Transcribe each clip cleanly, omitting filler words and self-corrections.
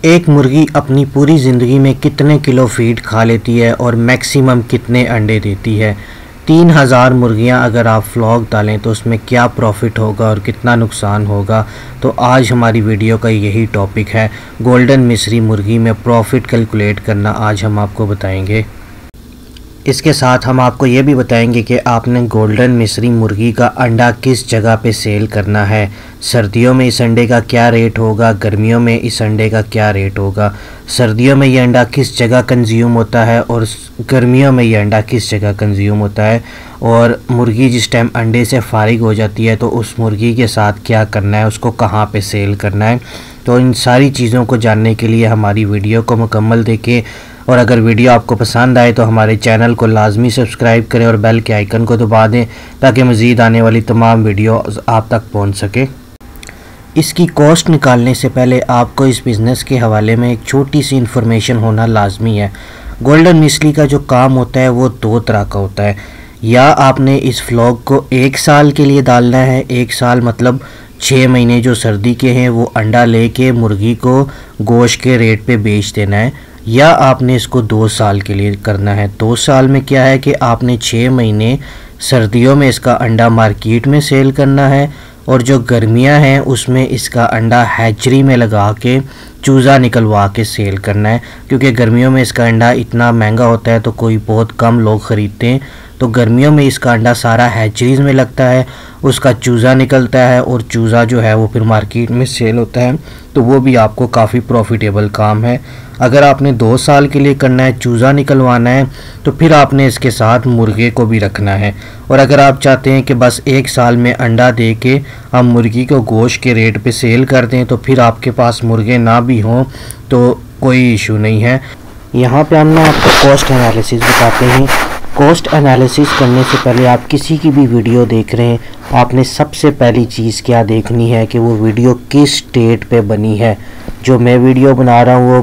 एक मुर्गी अपनी पूरी ज़िंदगी में कितने किलो फीड खा लेती है और मैक्सिमम कितने अंडे देती है। 3000 मुर्गियां अगर आप फ्लॉक डालें तो उसमें क्या प्रॉफिट होगा और कितना नुकसान होगा। तो आज हमारी वीडियो का यही टॉपिक है, गोल्डन मिस्री मुर्गी में प्रॉफिट कैलकुलेट करना आज हम आपको बताएंगे। इसके साथ हम आपको ये भी बताएंगे कि आपने गोल्डन मिस्री मुर्गी का अंडा किस जगह पे सेल करना है। सर्दियों में इस अंडे का क्या रेट होगा, गर्मियों में इस अंडे का क्या रेट होगा, सर्दियों में ये अंडा किस जगह कंज्यूम होता है और गर्मियों में ये अंडा किस जगह कंज्यूम होता है, और मुर्गी जिस टाइम अंडे से फारिग हो जाती है तो उस मुर्गी के साथ क्या करना है, उसको कहाँ पे सेल करना है। तो इन सारी चीज़ों को जानने के लिए हमारी वीडियो को मुकम्मल देखें, और अगर वीडियो आपको पसंद आए तो हमारे चैनल को लाजमी सब्सक्राइब करें और बेल के आइकन को दबा दें ताकि मज़ीद आने वाली तमाम वीडियो आप तक पहुंच सके। इसकी कॉस्ट निकालने से पहले आपको इस बिज़नेस के हवाले में एक छोटी सी इन्फॉर्मेशन होना लाजमी है। गोल्डन मिस्री का जो काम होता है वो दो तरह का होता है। या आपने इस फ्लॉक को 1 साल के लिए डालना है, 1 साल मतलब 6 महीने जो सर्दी के हैं वो अंडा लेके मुर्गी को गोश्त के रेट पे बेच देना है, या आपने इसको 2 साल के लिए करना है। 2 साल में क्या है कि आपने 6 महीने सर्दियों में इसका अंडा मार्केट में सेल करना है, और जो गर्मियां हैं उसमें इसका अंडा हैचरी में लगा के चूज़ा निकलवा के सेल करना है। क्योंकि गर्मियों में इसका अंडा इतना महंगा होता है तो कोई बहुत कम लोग ख़रीदते हैं, तो गर्मियों में इसका अंडा सारा हैचरीज़ में लगता है, उसका चूज़ा निकलता है और चूज़ा जो है वो फिर मार्केट में सेल होता है। तो वो भी आपको काफ़ी प्रॉफिटेबल काम है। अगर आपने 2 साल के लिए करना है, चूज़ा निकलवाना है, तो फिर आपने इसके साथ मुर्गे को भी रखना है। और अगर आप चाहते हैं कि बस 1 साल में अंडा दे के हम मुर्गी को गोश्त के रेट पे सेल कर दें, तो फिर आपके पास मुर्गे ना भी हों तो कोई इशू नहीं है। यहाँ पे हम ना आपको कॉस्ट एनालिसिस बताते हैं। कॉस्ट एनालिसिस करने से पहले आप किसी की भी वीडियो देख रहे हैं, आपने सबसे पहली चीज़ क्या देखनी है कि वो वीडियो किस डेट पे बनी है। जो मैं वीडियो बना रहा हूँ वो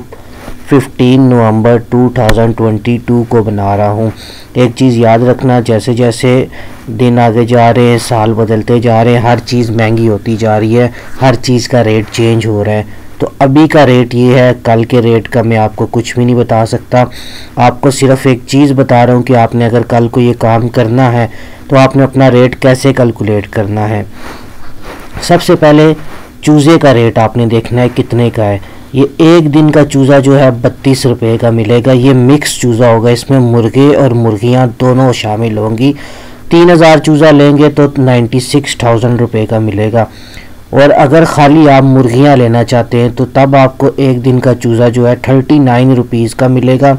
15 नवंबर 2022 को बना रहा हूँ। एक चीज़ याद रखना, जैसे जैसे दिन आगे जा रहे हैं, साल बदलते जा रहे हैं, हर चीज़ महंगी होती जा रही है, हर चीज़ का रेट चेंज हो रहा है। तो अभी का रेट ये है, कल के रेट का मैं आपको कुछ भी नहीं बता सकता। आपको सिर्फ एक चीज़ बता रहा हूँ कि आपने अगर कल को ये काम करना है तो आपने अपना रेट कैसे कैलकुलेट करना है। सबसे पहले चूज़े का रेट आपने देखना है कितने का है। ये एक दिन का चूज़ा जो है 32 रुपये का मिलेगा। ये मिक्स चूज़ा होगा, इसमें मुर्गे और मुर्गियाँ दोनों शामिल होंगी। 3000 चूज़ा लेंगे तो 96,000 रुपये का मिलेगा। और अगर ख़ाली आप मुर्गियाँ लेना चाहते हैं तो तब आपको एक दिन का चूज़ा जो है 39 रुपीज़ का मिलेगा,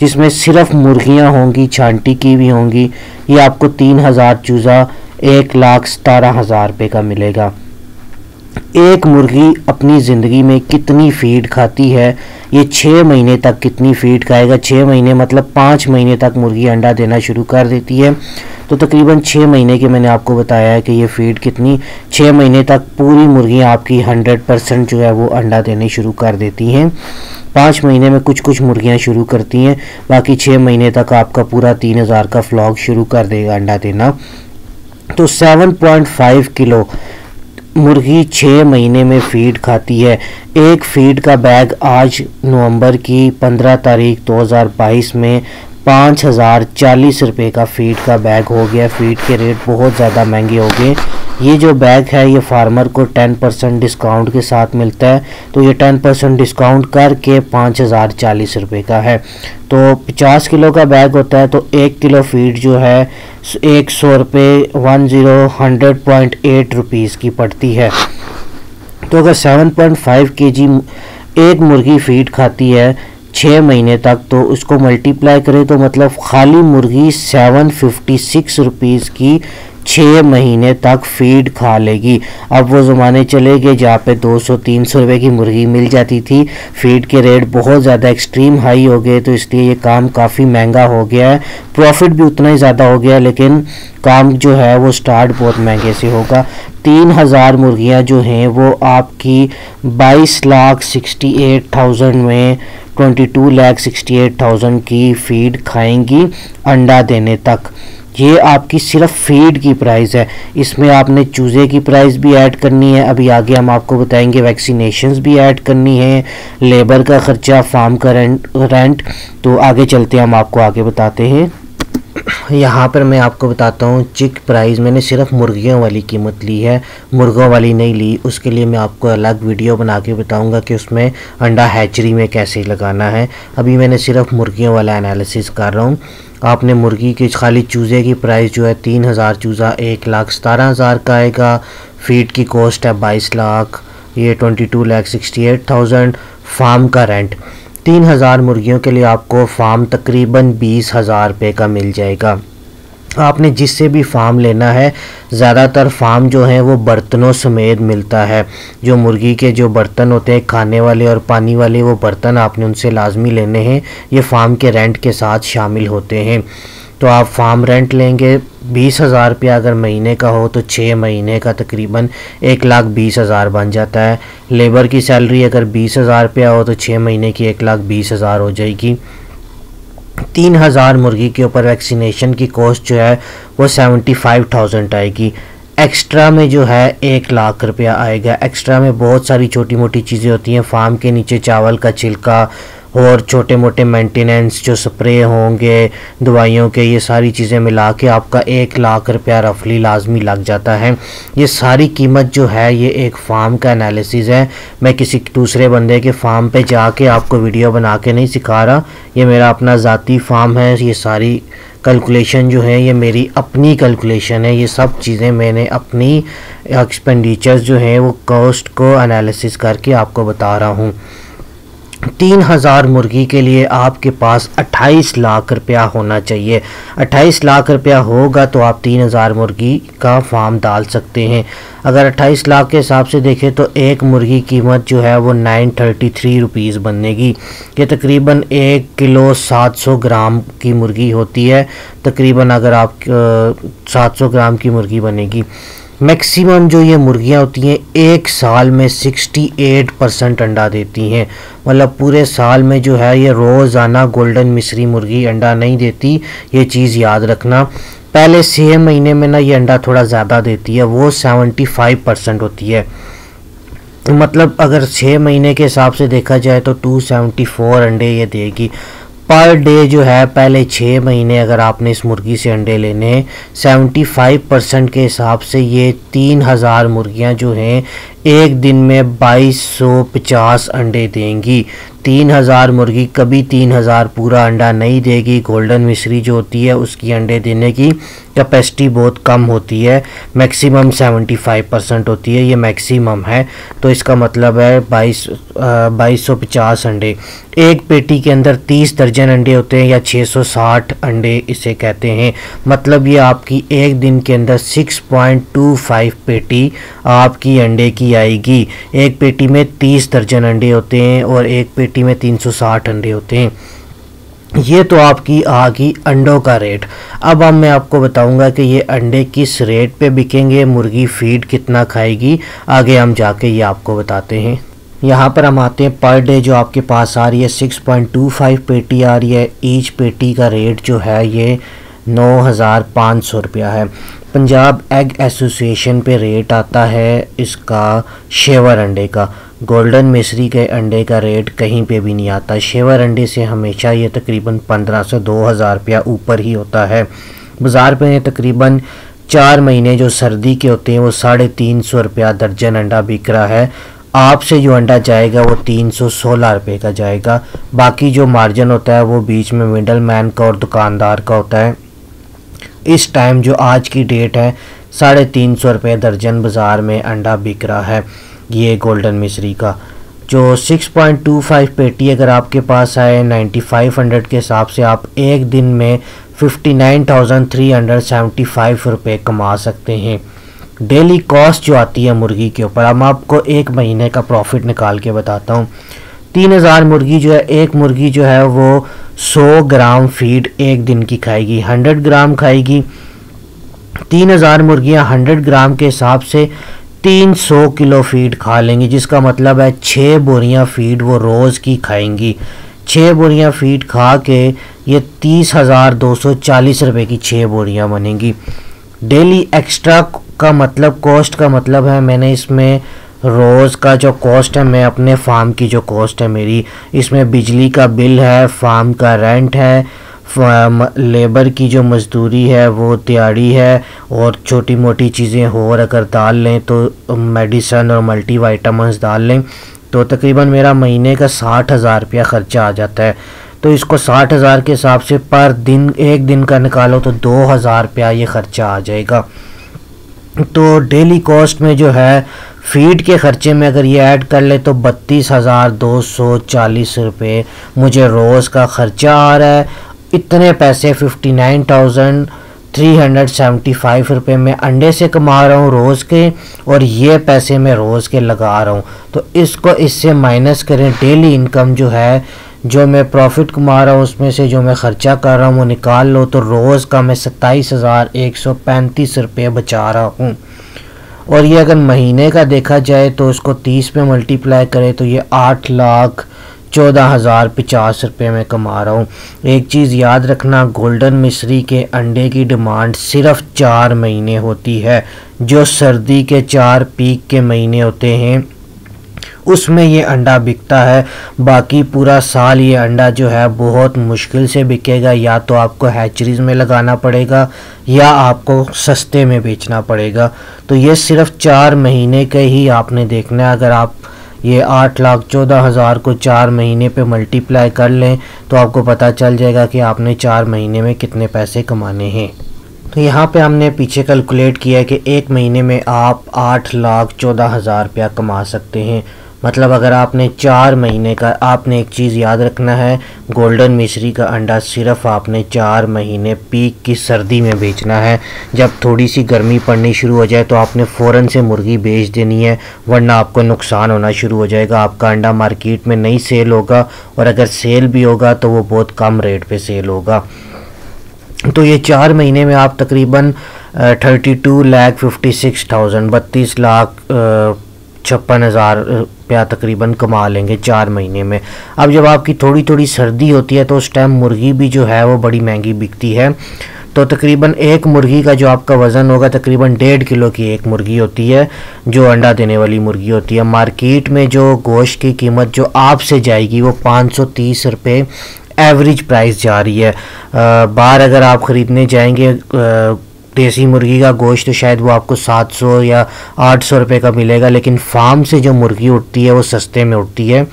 जिसमें सिर्फ मुर्गियाँ होंगी, छांटी की भी होंगी। ये आपको 3000 चूज़ा 1,17,000 रुपये का मिलेगा। एक मुर्गी अपनी ज़िंदगी में कितनी फीड खाती है, ये 6 महीने तक कितनी फीड खाएगा। 6 महीने मतलब 5 महीने तक मुर्गी अंडा देना शुरू कर देती है, तो तकरीबन 6 महीने के मैंने आपको बताया है कि ये फीड कितनी। 6 महीने तक पूरी मुर्गियाँ आपकी 100% जो है वो अंडा देने शुरू कर देती हैं। 5 महीने में कुछ कुछ मुर्गियाँ शुरू करती हैं, बाकी 6 महीने तक आपका पूरा 3000 का फ्लॉक शुरू कर देगा अंडा देना। तो 7.5 किलो मुर्गी 6 महीने में फीड खाती है। एक फीड का बैग आज नवंबर की 15 तारीख 2022 में 5040 रुपये का फीड का बैग हो गया। फीड के रेट बहुत ज़्यादा महंगे हो गए। ये जो बैग है ये फार्मर को 10% डिस्काउंट के साथ मिलता है, तो ये 10% डिस्काउंट करके 5040 रुपये का है। तो 50 किलो का बैग होता है, तो 1 किलो फीड जो है 100 रुपये 100.8 रुपीज़ की पड़ती है। तो अगर 7.5 kg एक मुर्गी फीड खाती है 6 महीने तक, तो उसको मल्टीप्लाई करें तो मतलब खाली मुर्गी 756 रुपीज़ की 6 महीने तक फीड खा लेगी। अब वो ज़माने चले गए जहाँ पे 200-300 रुपये की मुर्गी मिल जाती थी। फीड के रेट बहुत ज़्यादा एक्सट्रीम हाई हो गए, तो इसलिए ये काम काफ़ी महंगा हो गया है। प्रॉफिट भी उतना ही ज़्यादा हो गया, लेकिन काम जो है वो स्टार्ट बहुत महंगे से होगा। 3000 मुर्गियाँ जो हैं वो आपकी 22,68,000 में 22,68,000 की फीड खाएंगी अंडा देने तक। ये आपकी सिर्फ फीड की प्राइस है, इसमें आपने चूज़े की प्राइस भी ऐड करनी है, अभी आगे हम आपको बताएंगे वैक्सीनेशंस भी ऐड करनी है, लेबर का ख़र्चा, फार्म का रेंट। तो आगे चलते हैं, हम आपको आगे बताते हैं। यहाँ पर मैं आपको बताता हूँ चिक प्राइस मैंने सिर्फ मुर्गियों वाली कीमत ली है, मुर्गों वाली नहीं ली। उसके लिए मैं आपको अलग वीडियो बना के बताऊँगा कि उसमें अंडा हैचरी में कैसे लगाना है। अभी मैंने सिर्फ मुर्गियों वाला एनालिसिस कर रहा हूँ। आपने मुर्गी की खाली चूज़े की प्राइस जो है 3000 चूज़ा 1,17,000 का आएगा। फीड की कॉस्ट है 22 लाख, ये 22,68,000। फार्म का रेंट 3000 मुर्गियों के लिए आपको फार्म तकरीबन 20,000 रुपये का मिल जाएगा। आपने जिससे भी फार्म लेना है, ज़्यादातर फार्म जो हैं वो बर्तनों समेत मिलता है। जो मुर्गी के जो बर्तन होते हैं खाने वाले और पानी वाले, वो बर्तन आपने उनसे लाजमी लेने हैं, ये फार्म के रेंट के साथ शामिल होते हैं। तो आप फार्म रेंट लेंगे 20,000 रुपया, अगर महीने का हो तो 6 महीने का तकरीबन 1,20,000 बन जाता है। लेबर की सैलरी अगर 20,000 रुपया हो तो 6 महीने की 1,20,000 हो जाएगी। 3000 मुर्गी के ऊपर वैक्सीनेशन की कॉस्ट जो है वो 75,000 आएगी। एक्स्ट्रा में जो है 1 लाख रुपया आएगा। एक्स्ट्रा में बहुत सारी छोटी मोटी चीज़ें होती हैं, फार्म के नीचे चावल का छिलका और छोटे मोटे मेंटेनेंस जो स्प्रे होंगे दवाइयों के, ये सारी चीज़ें मिला के आपका 1 लाख रुपया रफली लाजमी लग जाता है। ये सारी कीमत जो है ये एक फार्म का एनालिसिस है। मैं किसी दूसरे बंदे के फार्म पे जाके आपको वीडियो बना के नहीं सिखा रहा, ये मेरा अपना ज़ाती फार्म है। ये सारी कैलकुलेशन जो है ये मेरी अपनी कैलकुलेशन है। ये सब चीज़ें मैंने अपनी एक्सपेंडिचर्स जो हैं वो कॉस्ट को एनालिसिस करके आपको बता रहा हूँ। 3000 मुर्गी के लिए आपके पास 28 लाख रुपया होना चाहिए। 28 लाख रुपया होगा तो आप 3000 मुर्गी का फार्म डाल सकते हैं। अगर 28 लाख के हिसाब से देखें तो एक मुर्गी कीमत जो है वो 933 रुपीज़ बनेगी। ये तकरीबन 1 किलो 700 ग्राम की मुर्गी होती है। तकरीबन अगर आप 700 ग्राम की मुर्गी बनेगी। मैक्सिमम जो ये मुर्गियाँ होती हैं एक साल में 68% अंडा देती हैं। मतलब पूरे साल में जो है ये रोज़ाना गोल्डन मिस्री मुर्गी अंडा नहीं देती, ये चीज़ याद रखना। पहले 6 महीने में ना ये अंडा थोड़ा ज़्यादा देती है, वो 75% होती है। मतलब अगर 6 महीने के हिसाब से देखा जाए तो 274 अंडे ये देगी पर डे जो है। पहले 6 महीने अगर आपने इस मुर्गी से अंडे लेने 75% के हिसाब से ये 3000 मुर्गियां जो हैं एक दिन में 2250 अंडे देंगी। 3000 मुर्गी कभी 3000 पूरा अंडा नहीं देगी। गोल्डन मिस्री जो होती है उसकी अंडे देने की कैपेसिटी बहुत कम होती है, मैक्सिमम 75% होती है, ये मैक्सिमम है। तो इसका मतलब है 2250 अंडे। एक पेटी के अंदर 30 दर्जन अंडे होते हैं या 660 अंडे इसे कहते हैं। मतलब ये आपकी एक दिन के अंदर 6.25 पेटी आपकी अंडे की आएगी। एक पेटी में 30 दर्जन अंडे होते हैं और एक पेटी में 360 अंडे होते हैं। ये तो आपकी आ गई अंडों का रेट। अब मैं आपको बताऊंगा कि ये अंडे किस रेट पे बिकेंगे, मुर्गी फीड कितना खाएगी, आगे हम जाके ये आपको बताते हैं। यहाँ पर हम आते हैं पर डे जो आपके पास आ रही है 6.25 पेटी आ रही है। ईच पेटी का रेट जो है ये 9,500 रुपया है। पंजाब एग एसोसिएशन पे रेट आता है इसका शेवर अंडे का। गोल्डन मिस्री के अंडे का रेट कहीं पे भी नहीं आता। शेवर अंडे से हमेशा ये तकरीबन 1500 से 2000 रुपया ऊपर ही होता है। बाज़ार पे तकरीबन 4 महीने जो सर्दी के होते हैं वो 350 रुपया दर्जन अंडा बिक रहा है। आपसे जो अंडा जाएगा वो 316 रुपये का जाएगा। बाकी जो मार्जिन होता है वो बीच में मिडल मैन का और दुकानदार का होता है। इस टाइम जो आज की डेट है 350 रुपये दर्जन बाज़ार में अंडा बिक रहा है ये गोल्डन मिस्री का। जो 6.25 पेटी अगर आपके पास आए 9500 के हिसाब से आप एक दिन में 59,375 रुपये कमा सकते हैं। डेली कॉस्ट जो आती है मुर्गी के ऊपर, अब मैं आपको एक महीने का प्रॉफिट निकाल के बताता हूँ। 3000 मुर्गी जो है, एक मुर्गी जो है वो 100 ग्राम फीड एक दिन की खाएगी, 100 ग्राम खाएगी। 3000 मुर्गियाँ 100 ग्राम के हिसाब से 300 किलो फीड खा लेंगी, जिसका मतलब है 6 बोरियां फीड वो रोज़ की खाएंगी। 6 बोरियां फीड खा के ये 30,240 रुपये की 6 बोरियाँ बनेंगी। डेली एक्स्ट्रा का मतलब, कॉस्ट का मतलब है, मैंने इसमें रोज़ का जो कॉस्ट है, मैं अपने फार्म की जो कॉस्ट है मेरी, इसमें बिजली का बिल है, फार्म का रेंट है, लेबर की जो मज़दूरी है वो दिहाड़ी है, और छोटी मोटी चीज़ें और अगर डाल लें तो मेडिसन और मल्टी वाइटामिन्स डाल लें तो तकरीबन मेरा महीने का 60,000 रुपया ख़र्चा आ जाता है। तो इसको 60,000 के हिसाब से पर दिन, एक दिन का निकालो तो 2,000 रुपया ये ख़र्चा आ जाएगा। तो डेली कॉस्ट में जो है फीड के ख़र्चे में अगर ये ऐड कर ले तो 32,240 रुपये मुझे रोज़ का ख़र्चा आ रहा है। इतने पैसे 59,375 रुपये में अंडे से कमा रहा हूँ रोज़ के, और ये पैसे मैं रोज़ के लगा रहा हूँ। तो इसको इससे माइनस करें, डेली इनकम जो है, जो मैं प्रॉफिट कमा रहा हूँ उसमें से जो मैं ख़र्चा कर रहा हूँ वो निकाल लो, तो रोज़ का मैं 27,135 रुपये बचा रहा हूँ। और ये अगर महीने का देखा जाए तो उसको 30 पे मल्टीप्लाई करें तो ये 8,14,050 रुपये में कमा रहा हूँ। एक चीज़ याद रखना, गोल्डन मिस्री के अंडे की डिमांड सिर्फ 4 महीने होती है। जो सर्दी के 4 पीक के महीने होते हैं उसमें ये अंडा बिकता है। बाकी पूरा साल ये अंडा जो है बहुत मुश्किल से बिकेगा, या तो आपको हैचरीज़ में लगाना पड़ेगा या आपको सस्ते में बेचना पड़ेगा। तो ये सिर्फ 4 महीने के ही आपने देखना है। अगर आप ये 8,14,000 को 4 महीने पे मल्टीप्लाई कर लें तो आपको पता चल जाएगा कि आपने 4 महीने में कितने पैसे कमाने हैं। तो यहाँ पे हमने पीछे कैलकुलेट किया है कि एक महीने में आप 8,14,000 रुपया कमा सकते हैं। मतलब अगर आपने 4 महीने का, आपने एक चीज़ याद रखना है, गोल्डन मिस्री का अंडा सिर्फ आपने 4 महीने पीक की सर्दी में बेचना है। जब थोड़ी सी गर्मी पड़नी शुरू हो जाए तो आपने फ़ौरन से मुर्गी बेच देनी है, वरना आपको नुकसान होना शुरू हो जाएगा। आपका अंडा मार्केट में नहीं सेल होगा, और अगर सेल भी होगा तो वो बहुत कम रेट पे सेल होगा। तो ये 4 महीने में आप तकरीबन 32,56,000 32,56,000 रुपया तकरीबन कमा लेंगे 4 महीने में। अब जब आपकी थोड़ी थोड़ी सर्दी होती है तो उस टाइम मुर्गी भी जो है वो बड़ी महंगी बिकती है। तो तकरीबन एक मुर्गी का जो आपका वज़न होगा, तकरीबन 1.5 किलो की एक मुर्गी होती है जो अंडा देने वाली मुर्गी होती है। मार्केट में जो गोश्त की कीमत जो आपसे जाएगी वो 530 रुपये एवरेज प्राइस जा रही है। बाहर अगर आप ख़रीदने जाएंगे देसी मुर्गी का गोश्त तो शायद वो आपको 700 या 800 रुपये का मिलेगा, लेकिन फार्म से जो मुर्गी उठती है वो सस्ते में उठती है।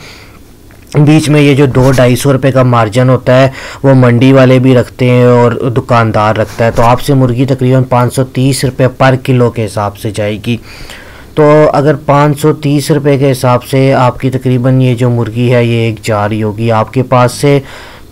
बीच में ये जो 200-250 रुपये का मार्जिन होता है वो मंडी वाले भी रखते हैं और दुकानदार रखता है। तो आपसे मुर्गी तकरीबन 530 रुपये पर किलो के हिसाब से जाएगी। तो अगर 530 रुपये के हिसाब से आपकी तकरीबन ये जो मुर्गी है ये एक जा रही होगी आपके पास से,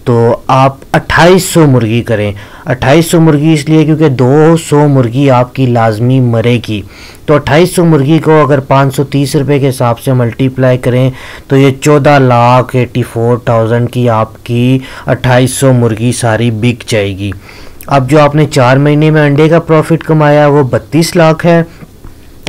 तो आप 2800 मुर्गी करें। 2800 मुर्गी इसलिए क्योंकि 200 मुर्गी आपकी लाजमी मरेगी। तो 2800 मुर्गी को अगर 530 रुपये के हिसाब से मल्टीप्लाई करें तो ये 14,84,000 की आपकी 2800 मुर्गी सारी बिक जाएगी। अब जो आपने 4 महीने में अंडे का प्रॉफिट कमाया वो 32 लाख है,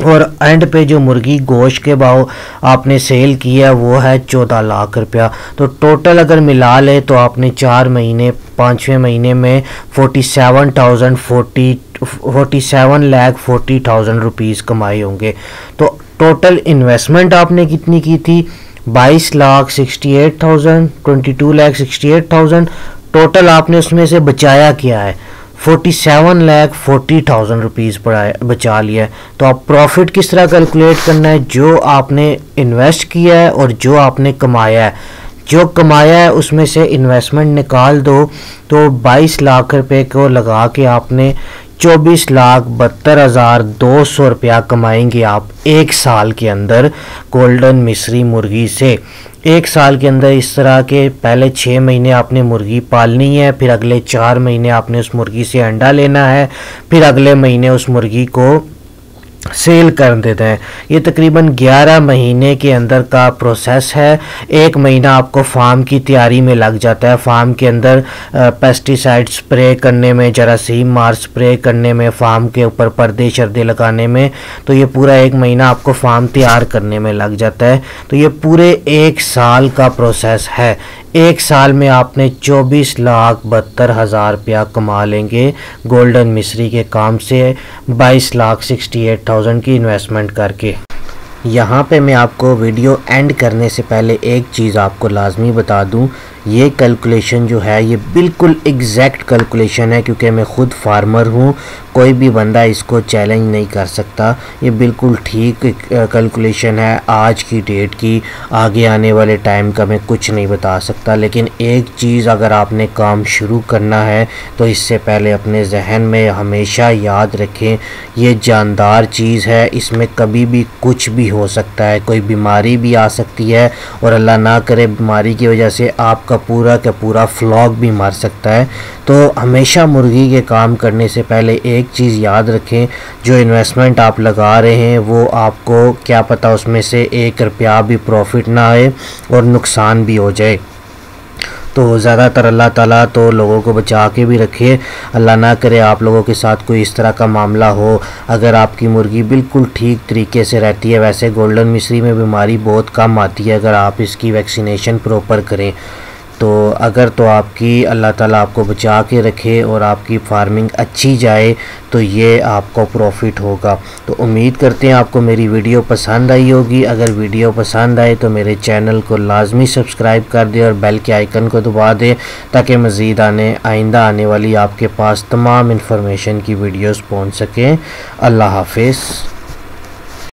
और एंड पे जो मुर्गी गोश्त के भाव आपने सेल किया वो है 14 लाख रुपया। तो टोटल अगर मिला ले तो आपने 4 महीने 5वें महीने में 47,40,000 रुपीज़ कमाए होंगे। तो टोटल इन्वेस्टमेंट आपने कितनी की थी? 22,68,000, 22,68,000। टोटल आपने उसमें से बचाया क्या है? 47,40,000 रुपीज़ बचा लिया है। तो आप प्रॉफिट किस तरह कैलकुलेट करना है? जो आपने इन्वेस्ट किया है और जो आपने कमाया है, जो कमाया है उसमें से इन्वेस्टमेंट निकाल दो, तो 22 लाख रुपए को लगा के आपने 24,72,200 रुपया कमाएंगे आप एक साल के अंदर गोल्डन मिस्री मुर्गी से। एक साल के अंदर इस तरह के पहले 6 महीने आपने मुर्गी पालनी है, फिर अगले 4 महीने आपने उस मुर्गी से अंडा लेना है, फिर अगले महीने उस मुर्गी को सेल कर देते हैं। ये तकरीबन 11 महीने के अंदर का प्रोसेस है। 1 महीना आपको फार्म की तैयारी में लग जाता है, फार्म के अंदर पेस्टिसाइड स्प्रे करने में, जरासीम मार स्प्रे करने में, फार्म के ऊपर पर्दे शर्दे लगाने में। तो ये पूरा 1 महीना आपको फार्म तैयार करने में लग जाता है। तो ये पूरे 1 साल का प्रोसेस है। एक साल में आपने 24,72,000 रुपया कमा लेंगे गोल्डन मिस्री के काम से 22,68,000 की इन्वेस्टमेंट करके। यहाँ पे मैं आपको वीडियो एंड करने से पहले एक चीज़ आपको लाजमी बता दूँ, ये कैलकुलेशन जो है ये बिल्कुल एग्जैक्ट कैलकुलेशन है, क्योंकि मैं ख़ुद फार्मर हूँ। कोई भी बंदा इसको चैलेंज नहीं कर सकता। ये बिल्कुल ठीक कैलकुलेशन है आज की डेट की। आगे आने वाले टाइम का मैं कुछ नहीं बता सकता, लेकिन एक चीज़ अगर आपने काम शुरू करना है तो इससे पहले अपने जहन में हमेशा याद रखें, ये जानदार चीज़ है, इसमें कभी भी कुछ भी हो सकता है। कोई बीमारी भी आ सकती है और अल्लाह ना करे बीमारी की वजह से आपका पूरा का पूरा फ्लॉक भी मर सकता है। तो हमेशा मुर्गी के काम करने से पहले एक चीज़ याद रखें, जो इन्वेस्टमेंट आप लगा रहे हैं वो आपको क्या पता उसमें से 1 रुपया भी प्रॉफिट ना आए और नुकसान भी हो जाए। तो ज़्यादातर अल्लाह ताला तो लोगों को बचा के भी रखे, अल्लाह ना करे आप लोगों के साथ कोई इस तरह का मामला हो। अगर आपकी मुर्गी बिल्कुल ठीक तरीके से रहती है, वैसे गोल्डन मिस्री में बीमारी बहुत कम आती है अगर आप इसकी वैक्सीनेशन प्रॉपर करें। तो अगर तो आपकी अल्लाह ताला आपको बचा के रखे और आपकी फार्मिंग अच्छी जाए तो ये आपको प्रॉफिट होगा। तो उम्मीद करते हैं आपको मेरी वीडियो पसंद आई होगी। अगर वीडियो पसंद आए तो मेरे चैनल को लाजमी सब्सक्राइब कर दें और बेल के आइकन को दबा दें, ताकि मज़ीद आइंदा आने वाली आपके पास तमाम इन्फॉर्मेशन की वीडियोस पहुंच सकें। अल्लाह हाफिज़।